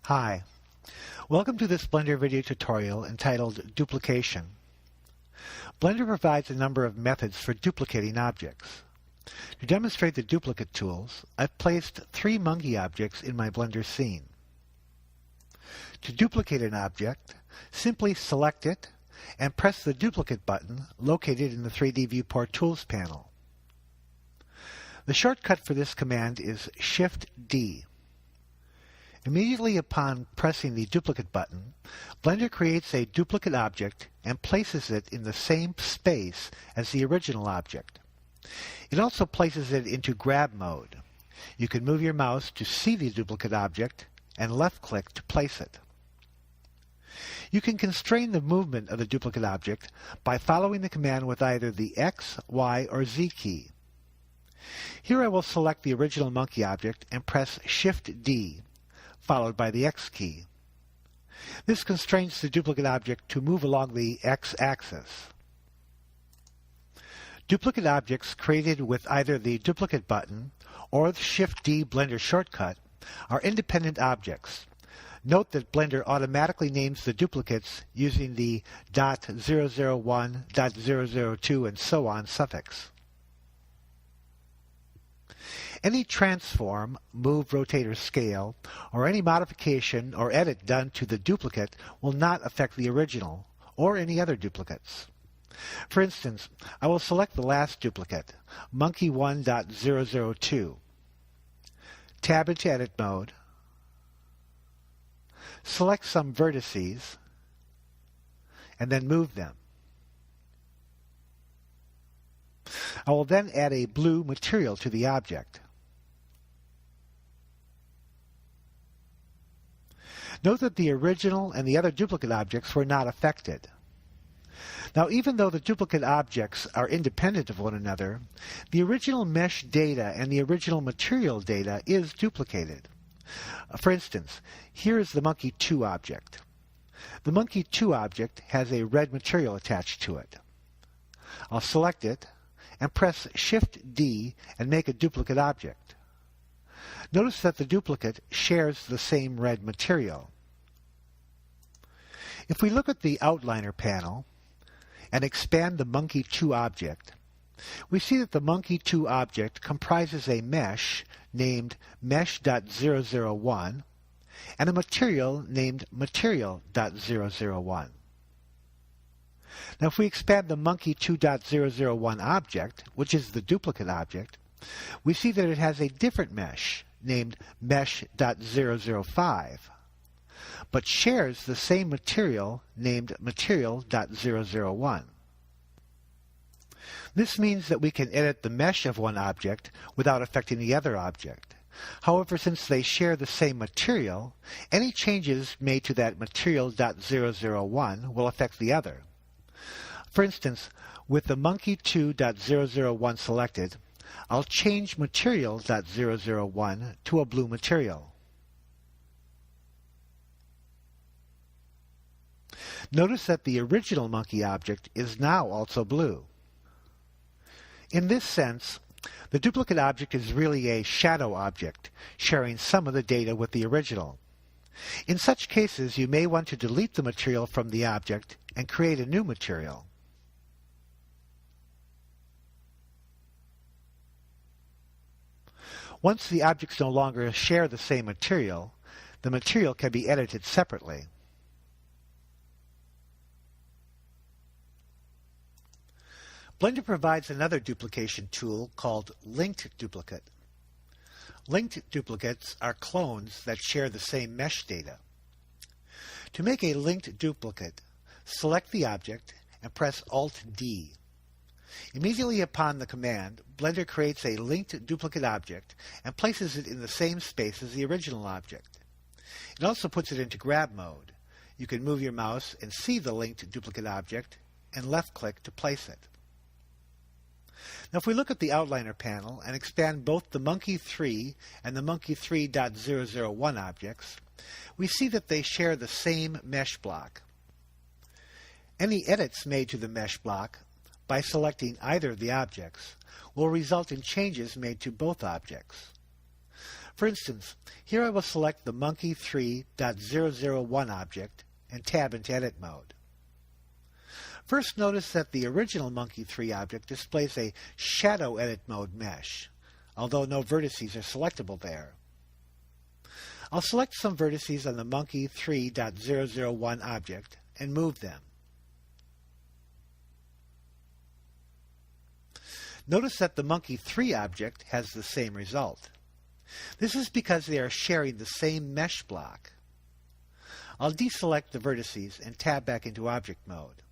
Hi, welcome to this Blender video tutorial entitled Duplication. Blender provides a number of methods for duplicating objects. To demonstrate the duplicate tools, I've placed 3 monkey objects in my Blender scene. To duplicate an object, simply select it and press the duplicate button located in the 3D Viewport Tools panel. The shortcut for this command is Shift-D. Immediately upon pressing the duplicate button, Blender creates a duplicate object and places it in the same space as the original object. It also places it into grab mode. You can move your mouse to see the duplicate object and left-click to place it. You can constrain the movement of the duplicate object by following the command with either the X, Y, or Z key. Here I will select the original monkey object and press Shift-D, followed by the X key. This constrains the duplicate object to move along the X-axis. Duplicate objects created with either the duplicate button or the Shift-D Blender shortcut are independent objects. Note that Blender automatically names the duplicates using the .001, .002, and so on suffix. Any transform, move, rotate, or scale, or any modification or edit done to the duplicate will not affect the original or any other duplicates. For instance, I will select the last duplicate, monkey1.002, tab into edit mode, select some vertices, and then move them. I will then add a blue material to the object. Note that the original and the other duplicate objects were not affected. Now, even though the duplicate objects are independent of one another, the original mesh data and the original material data is duplicated. For instance, here is the Monkey 2 object. The Monkey 2 object has a red material attached to it. I'll select it and press Shift-D and make a duplicate object. Notice that the duplicate shares the same red material. If we look at the outliner panel and expand the Monkey 2 object, we see that the Monkey 2 object comprises a mesh named mesh.001 and a material named material.001. Now if we expand the Monkey 2.001 object, which is the duplicate object, we see that it has a different mesh named mesh.005, but shares the same material named material.001. This means that we can edit the mesh of one object without affecting the other object. However, since they share the same material, any changes made to that material.001 will affect the other. For instance, with the Monkey 2.001 selected, I'll change material.001 to a blue material. Notice that the original monkey object is now also blue. In this sense, the duplicate object is really a shadow object, sharing some of the data with the original. In such cases, you may want to delete the material from the object and create a new material. Once the objects no longer share the same material, the material can be edited separately. Blender provides another duplication tool called Linked Duplicate. Linked duplicates are clones that share the same mesh data. To make a linked duplicate, select the object and press Alt-D. Immediately upon the command, Blender creates a linked duplicate object and places it in the same space as the original object. It also puts it into grab mode. You can move your mouse and see the linked duplicate object and left-click to place it. Now if we look at the outliner panel and expand both the Monkey 3 and the Monkey 3.001 objects, we see that they share the same mesh block. Any edits made to the mesh block by selecting either of the objects will result in changes made to both objects. For instance, here I will select the monkey3.001 object and tab into Edit mode. First, notice that the original Monkey3 object displays a Shadow Edit Mode mesh, although no vertices are selectable there. I'll select some vertices on the Monkey3.001 object and move them. Notice that the Monkey3 object has the same result. This is because they are sharing the same mesh block. I'll deselect the vertices and tab back into Object mode.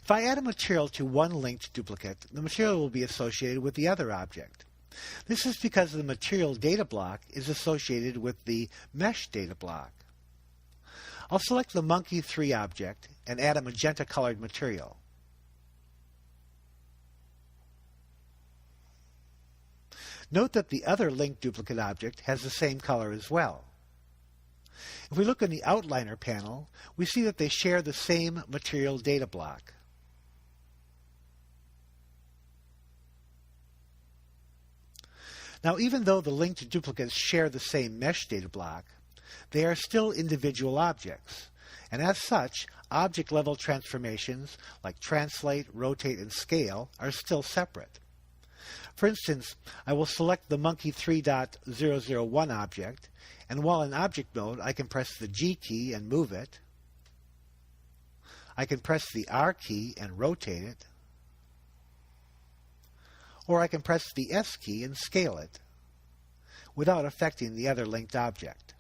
If I add a material to one linked duplicate, the material will be associated with the other object. This is because the material data block is associated with the mesh data block. I'll select the Monkey3 object and add a magenta colored material. Note that the other linked duplicate object has the same color as well. If we look in the Outliner panel, we see that they share the same material data block. Now, even though the linked duplicates share the same mesh data block, they are still individual objects, and as such, object-level transformations like translate, rotate, and scale are still separate. For instance, I will select the Monkey3.001 object, and while in object mode, I can press the G key and move it. I can press the R key and rotate it. Or I can press the S key and scale it, without affecting the other linked object.